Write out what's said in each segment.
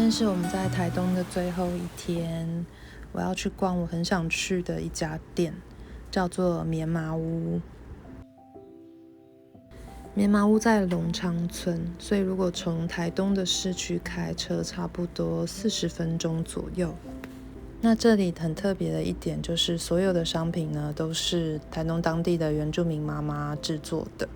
天是我们在台东的最后一天，我要去逛我很想去的一家店，叫做棉麻屋。棉麻屋在龙昌村，所以如果从台东的市区开车，差不多40分钟左右。那这里很特别的一点就是，所有的商品呢都是台东当地的原住民妈妈制作的。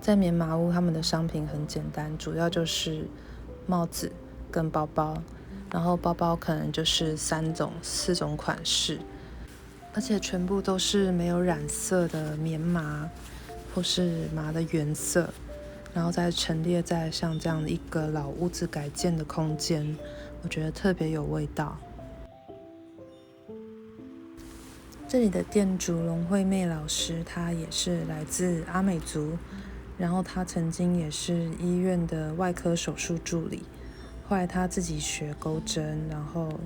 在棉麻屋，他们的商品很简单，主要就是帽子跟包包，然后包包可能就是4种款式，而且全部都是没有染色的棉麻或是麻的原色，然后再陈列在像这样的一个老屋子改建的空间，我觉得特别有味道。这里的店主龙惠妹老师，她也是来自阿美族，然后她曾经也是医院的外科手术助理，后来她自己学钩针，然后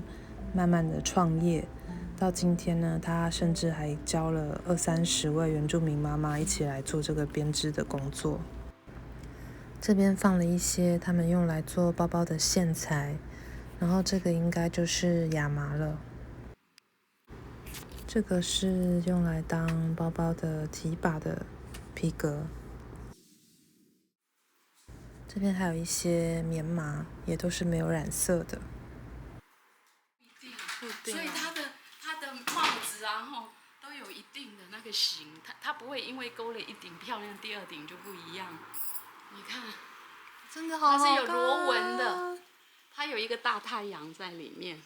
慢慢的创业，到今天呢，她甚至还教了20-30位原住民妈妈一起来做这个编织的工作。这边放了一些他们用来做包包的线材，然后这个应该就是亚麻了。这个是用来当包包的提把的皮革。这边还有一些棉麻，也都是没有染色的。所以它的帽子啊，都有一定的那个型，它不会因为勾了一顶漂亮，第二顶就不一样。你看，真的好好看，它是有螺纹的，它有一个大太阳在里面，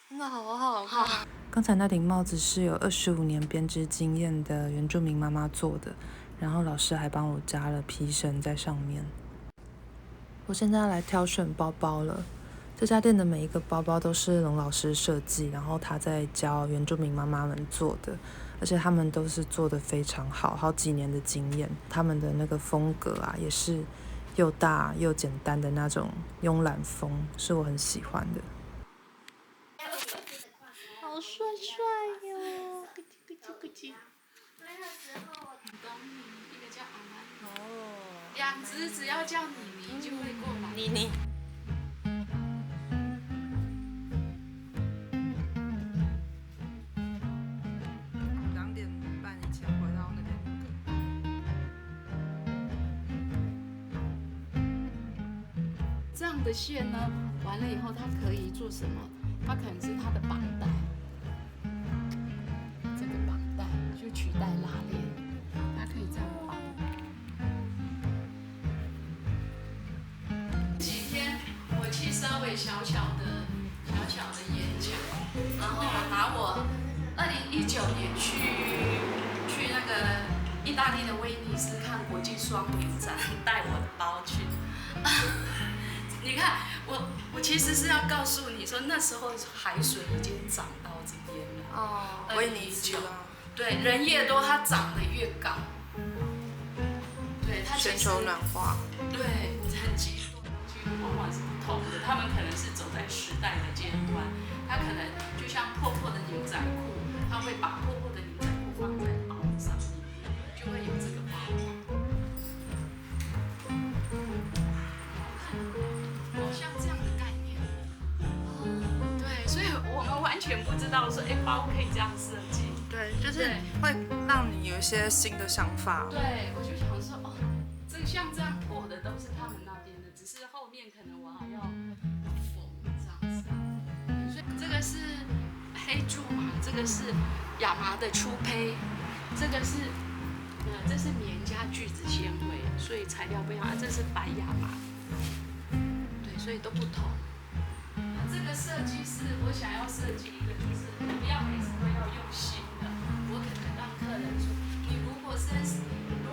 真的好好看。刚才那顶帽子是有25年编织经验的原住民妈妈做的，然后老师还帮我加了皮绳在上面。我现在要来挑选包包了。这家店的每一个包包都是龙老师设计，然后他在教原住民妈妈们做的，而且他们都是做得非常好，好几年的经验。他们的那个风格啊，也是又大又简单的那种慵懒风，是我很喜欢的。好帅帅哟！咕叽咕叽咕叽。那时候我懂你，一个叫阿曼哦，两只只要叫妮妮就会过来。妮妮。2点半以前回到那边。这样的线呢，完了以后它可以做什么？它可能是它的绑带，这个绑带就取代拉链，它可以这样绑。几天我去稍微小巧的演讲，然后拿我2019年去那个意大利的威尼斯看国际双年展，带我的包去。你看，我其实是要告诉你说，那时候海水已经涨到这边了。哦，威尼斯啊。对，人越多，它长得越高。对，它全球暖化。对，很极端，往往是不同的。他们可能是走在时代的尖端，他可能就像破破的牛仔裤，他会把破破的牛仔裤放在包上面，就会有这个包。像这样的概念，对，所以我们完全不知道说，包可以这样设计。对，就是会让你有一些新的想法。对，我就想说，像这样破的都是他们那边的，只是后面可能我还要缝这样子。所以这个是黑苎麻，这个是亚麻的粗胚，这个是这是棉加聚酯纤维，所以材料不一样。这是白亚麻。所以都不同。这个设计是我想要设计一个，就是不要每次都要用新的。我可能让客人说，你如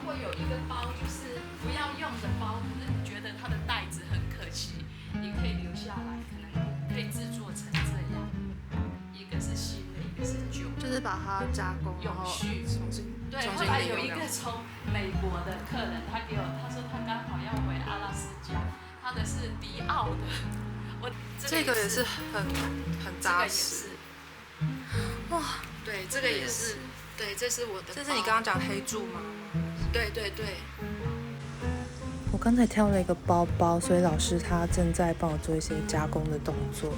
果有一个包就是不要用的包，可是你觉得它的袋子很可惜，你可以留下来，可能可以制作成这样。一个是新的，一个是旧的。就是把它加工，永续重新。对，后来有一个从美国的客人，他说他刚好要回阿拉斯加。他的是迪奥的，这个也是很扎实。哇，对，这个也是，对，这是我的。这是你刚刚讲黑苎吗？对对对。我刚才挑了一个包包，所以老师他正在帮我做一些加工的动作。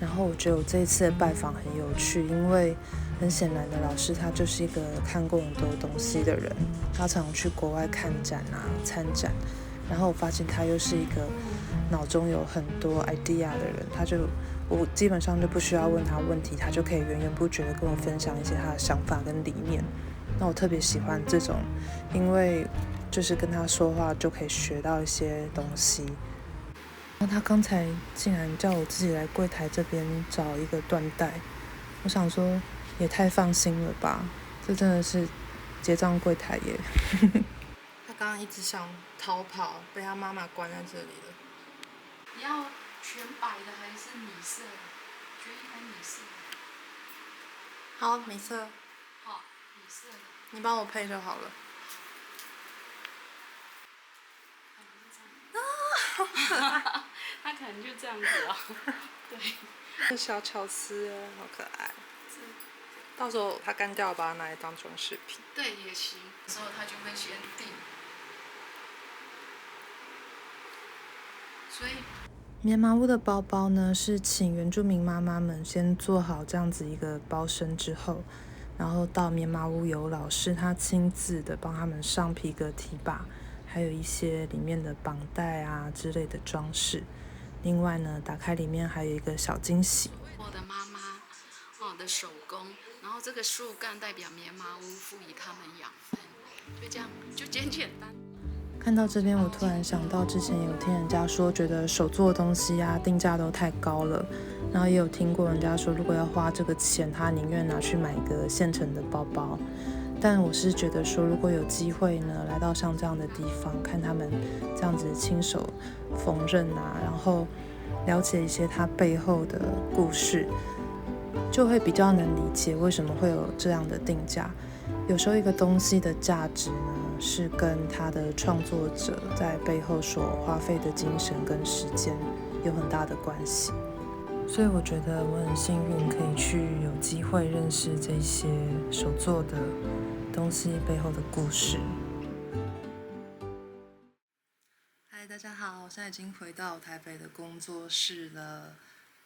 然后我觉得我这一次的拜访很有趣，因为很显然的老师他就是一个看过很多东西的人，他常常去国外看展啊、参展。然后我发现他又是一个脑中有很多 idea 的人，我基本上就不需要问他问题，他就可以源源不绝的跟我分享一些他的想法跟理念。那我特别喜欢这种，因为就是跟他说话就可以学到一些东西。那他刚才竟然叫我自己来柜台这边找一个缎带，我想说也太放心了吧，这真的是结账柜台耶。他刚刚一直想逃跑，被他妈妈关在这里了。你要全白的还是米色的？选一款米色的。好，米色。好，米色的。你帮我配就好了。他可能就这样子哦。对。这小巧思哦，好可爱。到时候它干掉，把它拿来当装饰品。对，也行。之后他就会先定。所以。棉麻屋的包包呢，是请原住民妈妈们先做好这样子一个包身之后，然后到棉麻屋有老师他亲自的帮他们上皮革提把，还有一些里面的绑带啊之类的装饰。另外呢，打开里面还有一个小惊喜。我的妈妈的手工，然后这个树干代表棉麻屋赋予他们养分，就这样，就简单。看到这边，我突然想到之前有听人家说，觉得手做的东西啊，定价都太高了。然后也有听过人家说，如果要花这个钱，他宁愿拿去买一个现成的包包。但我是觉得说，如果有机会呢，来到像这样的地方，看他们这样子亲手缝纫啊，然后了解一些它背后的故事，就会比较能理解为什么会有这样的定价。有时候一个东西的价值呢，是跟它的创作者在背后所花费的精神跟时间有很大的关系。所以我觉得我很幸运，可以去有机会认识这些手做的东西背后的故事。嗨，大家好，我现在已经回到台北的工作室了。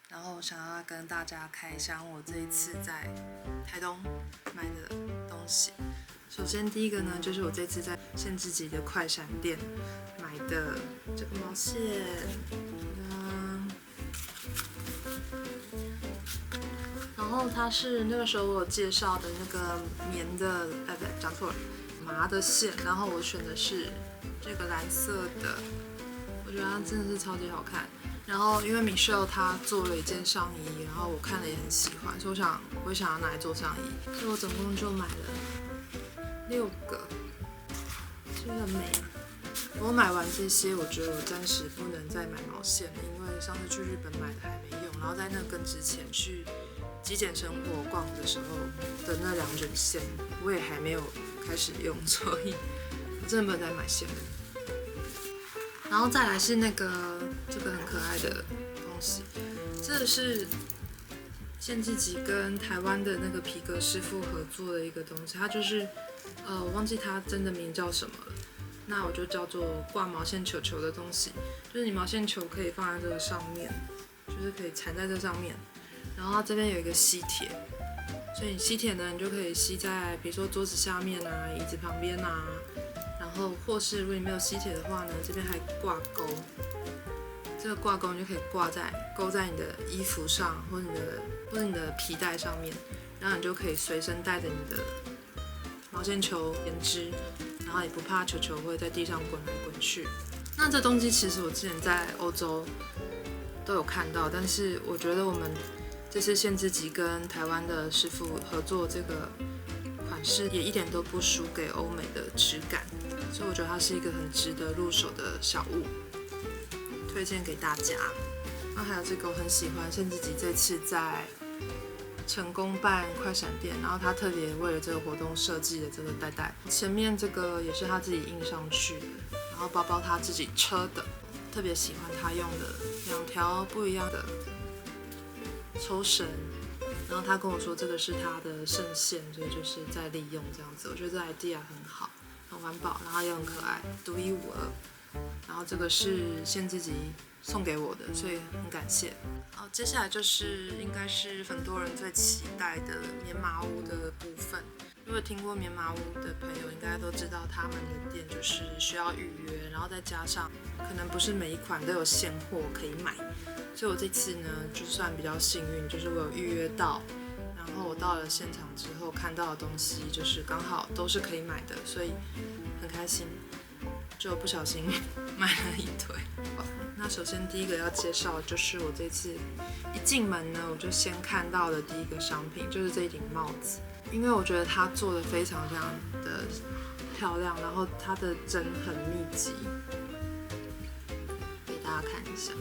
然后想要跟大家开箱我这一次在台东买的东西。首先第一个呢，就是我这次在限制级的快闪店买的这个毛线，然后它是那个时候我有介绍的那个棉的，不对，讲错了，麻的线，然后我选的是这个蓝色的，我觉得它真的是超级好看。然后因为 Michelle 她做了一件上衣，然后我看了也很喜欢，所以我也想要拿来做上衣，所以我总共就买了6个，真的美。我买完这些，我觉得我暂时不能再买毛线了，因为上次去日本买的还没用，然后在那更之前去极简生活逛的时候的那2卷线，我也还没有开始用，所以我真的不能再买线了。然后再来是这个很可爱的东西，这是限制级跟台湾的那个皮革师傅合作的一个东西，它就是我忘记它真的名叫什么了，那我就叫做挂毛线球球的东西，就是你毛线球可以放在这个上面，就是可以缠在这上面，然后它这边有一个吸铁，所以你吸铁呢，你就可以吸在比如说桌子下面啊、椅子旁边啊。然后或是如果你没有吸铁的话呢，这边还挂钩，这个挂钩你就可以勾在你的衣服上，或者你的皮带上面，然后你就可以随身带着你的毛线球编织，然后也不怕球球会在地上滚来滚去。那这东西其实我之前在欧洲都有看到，但是我觉得我们这次限制级跟台湾的师傅合作这个款式也一点都不输给欧美的质感。所以我觉得它是一个很值得入手的小物，推荐给大家。然后还有这个我很喜欢，限制级这次在成功办快闪店，然后他特别为了这个活动设计的这个袋袋，前面这个也是他自己印上去的，然后包包他自己车的，特别喜欢他用的2条不一样的抽绳，然后他跟我说这个是他的剩线，所以就是在利用这样子，我觉得这 idea 很好。很环保，然后也很可爱，独一无二。然后这个是限制级送给我的，所以很感谢。好，接下来就是应该是很多人最期待的棉麻屋的部分。如果听过棉麻屋的朋友，应该都知道他们的店就是需要预约，然后再加上可能不是每一款都有现货可以买，所以我这次呢就算比较幸运，就是我有预约到，然后我到了现场之后看到的东西就是刚好都是可以买的，所以很开心，就不小心买了一堆。那首先第一个要介绍就是我这次一进门呢，我就先看到的第一个商品就是这一顶帽子。因为我觉得它做的非常非常的漂亮，然后它的针很密集，给大家看一下，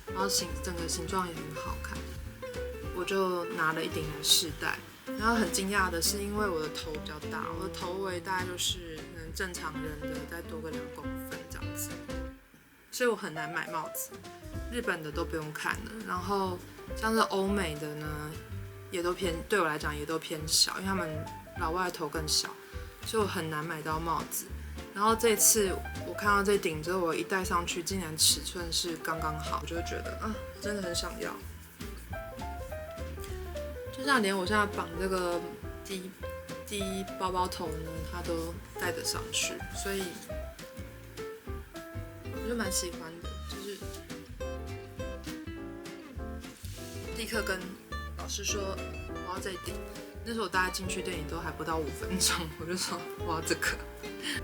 然后整个形状也很好看，我就拿了一顶来试戴。然后很惊讶的是，因为我的头比较大，我的头围大概就是可能正常人的再多个2公分这样子，所以我很难买帽子。日本的都不用看了，然后像是欧美的呢，也都对我来讲也都偏小，因为他们老外的头更小，所以我很难买到帽子。然后这次我看到这顶之后，我一戴上去，竟然尺寸是刚刚好，我就会觉得真的很想要。就像连我现在绑这个低包包头呢，它都戴得上去，所以我就蛮喜欢的，就是立刻跟老师说我要这一顶。那时候我大概进去店里都还不到5分钟，我就说我要这个。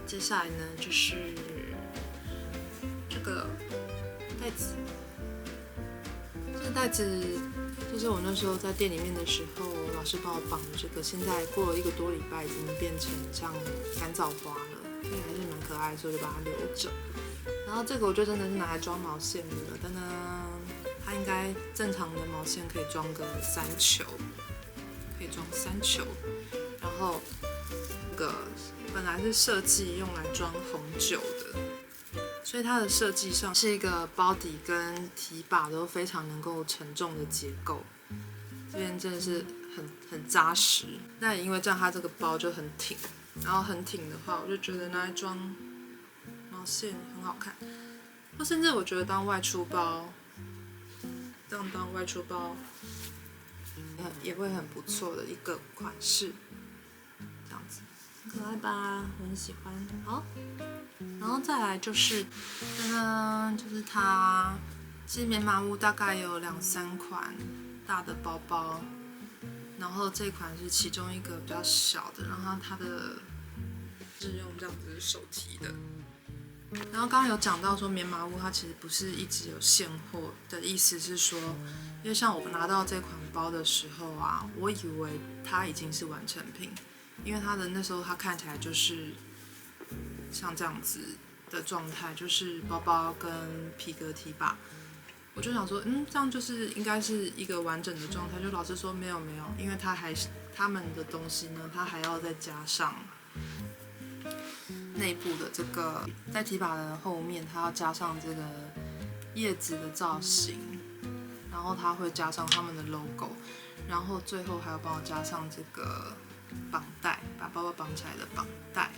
接下来呢就是这个袋子，这个袋子就是我那时候在店里面的时候，老师帮我绑的这个，现在过了1个多礼拜，已经变成像干燥花了，看起来还是蛮可爱的，所以就把它留着。然后这个我就真的是拿来装毛线的，但呢，它应该正常的毛线可以装个3球。可以装3球，然后这个本来是设计用来装红酒的，所以它的设计上是一个包底跟提把都非常能够承重的结构，这边真的是很扎实。那也因为这样，它这个包就很挺，然后很挺的话，我就觉得拿来装毛线很好看，或甚至我觉得当外出包，当外出包。也会很不错的一个款式，这样子很可爱吧？我很喜欢。好，然后再来就是就是它，其实棉麻屋大概有2、3款大的包包，然后这款是其中一个比较小的，然后它的是用这样子手提的。然后刚刚有讲到说棉麻屋它其实不是一直有现货的意思是说，因为像我拿到这款包的时候啊，我以为它已经是完成品，因为它的那时候它看起来就是像这样子的状态，就是包包跟皮革提把，我就想说，这样就是应该是一个完整的状态。就老师说没有，因为他们的东西呢，它还要再加上内部的这个在提把的后面，它要加上这个叶子的造型，然后它会加上他们的 logo， 然后最后还要帮我加上这个绑带，把包包绑起来的绑带，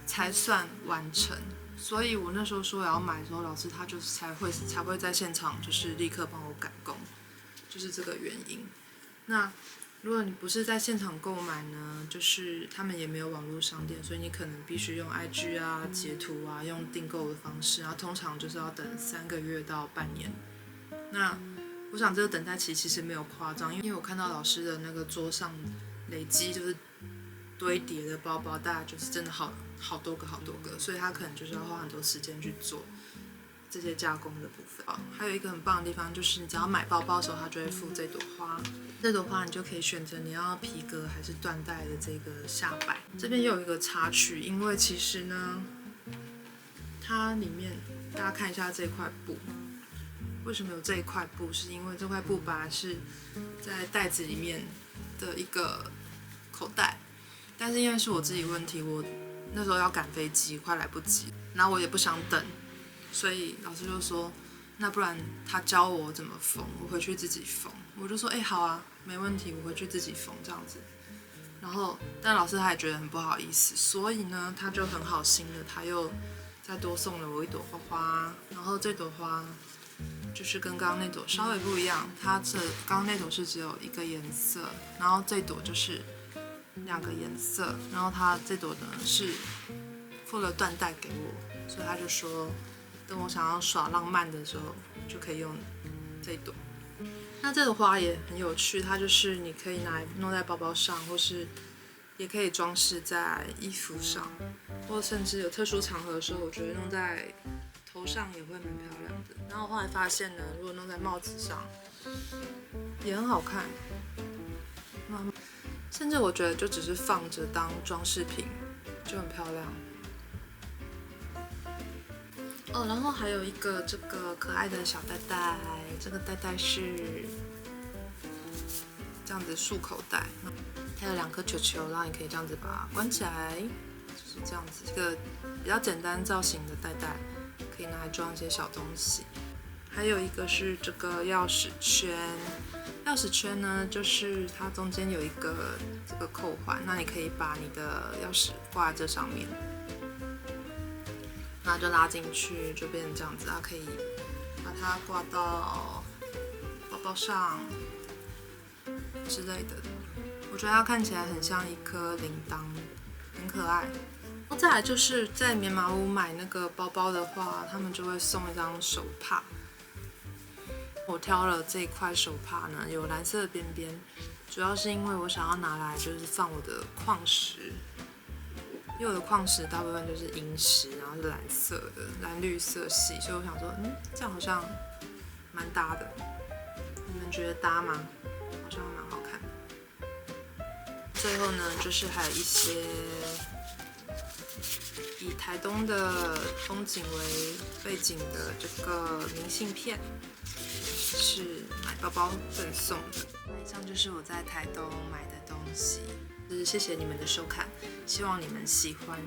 才算完成。所以我那时候说我要买的时候，老师他就是才会在现场就是立刻帮我赶工，就是这个原因。那如果你不是在现场购买呢，就是他们也没有网络商店，所以你可能必须用 IG 啊、截图啊，用订购的方式，然后通常就是要等3个月到半年。那我想这个等待期其实没有夸张，因为我看到老师的那个桌上累积就是堆叠的包包，大概就是真的好多个，所以他可能就是要花很多时间去做这些加工的部分。还有一个很棒的地方就是，你只要买包包的时候，它就会附这朵花。这朵花你就可以选择你要皮革还是缎带的这个下摆。这边又有一个插曲，因为其实呢，它里面大家看一下这块布，为什么有这一块布？是因为这块布本来是在袋子里面的一个口袋，但是因为是我自己问题，我那时候要赶飞机，快来不及，然后我也不想等，所以老师就说，那不然他教我怎么缝，我回去自己缝。我就说，好啊，没问题，我回去自己缝这样子。然后，但老师他也觉得很不好意思，所以呢，他就很好心的，他又再多送了我一朵花花，然后这朵花就是跟刚刚那朵稍微不一样，刚刚那朵是只有一个颜色，然后这朵就是2个颜色，然后它这朵呢是附了缎带给我，所以他就说等我想要耍浪漫的时候就可以用这朵。那这朵花也很有趣，它就是你可以拿来弄在包包上，或是也可以装饰在衣服上，或甚至有特殊场合的时候，我觉得弄在头上也会蛮漂亮的。然后我后来发现呢，如果弄在帽子上也很好看，甚至我觉得就只是放着当装饰品就很漂亮。哦，然后还有一个这个可爱的小袋袋，这个袋袋是这样子束口袋，它有2颗球球，然后你可以这样子把它关起来，就是这样子一个比较简单造型的袋袋，可以拿来装一些小东西。还有一个是这个钥匙圈，钥匙圈呢，就是它中间有一个这个扣环，那你可以把你的钥匙挂在这上面，那就拉进去，就变成这样子。它可以把它挂到包包上之类的。我觉得它看起来很像一颗铃铛，很可爱。然后再来就是在棉麻屋买那个包包的话，他们就会送一张手帕。我挑了这一块手帕呢，有蓝色的边边，主要是因为我想要拿来就是放我的矿石，因为我的矿石大部分就是萤石，然后是蓝色的蓝绿色系，所以我想说，这样好像蛮搭的。你们觉得搭吗？好像蛮好看的。最后呢，就是还有一些以台东的风景为背景的这个明信片，是买包包赠送的。以上就是我在台东买的东西，就是谢谢你们的收看，希望你们喜欢。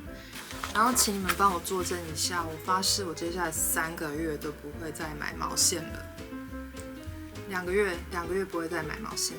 然后请你们帮我作证一下，我发誓我接下来3个月都不会再买毛线了。2个月不会再买毛线。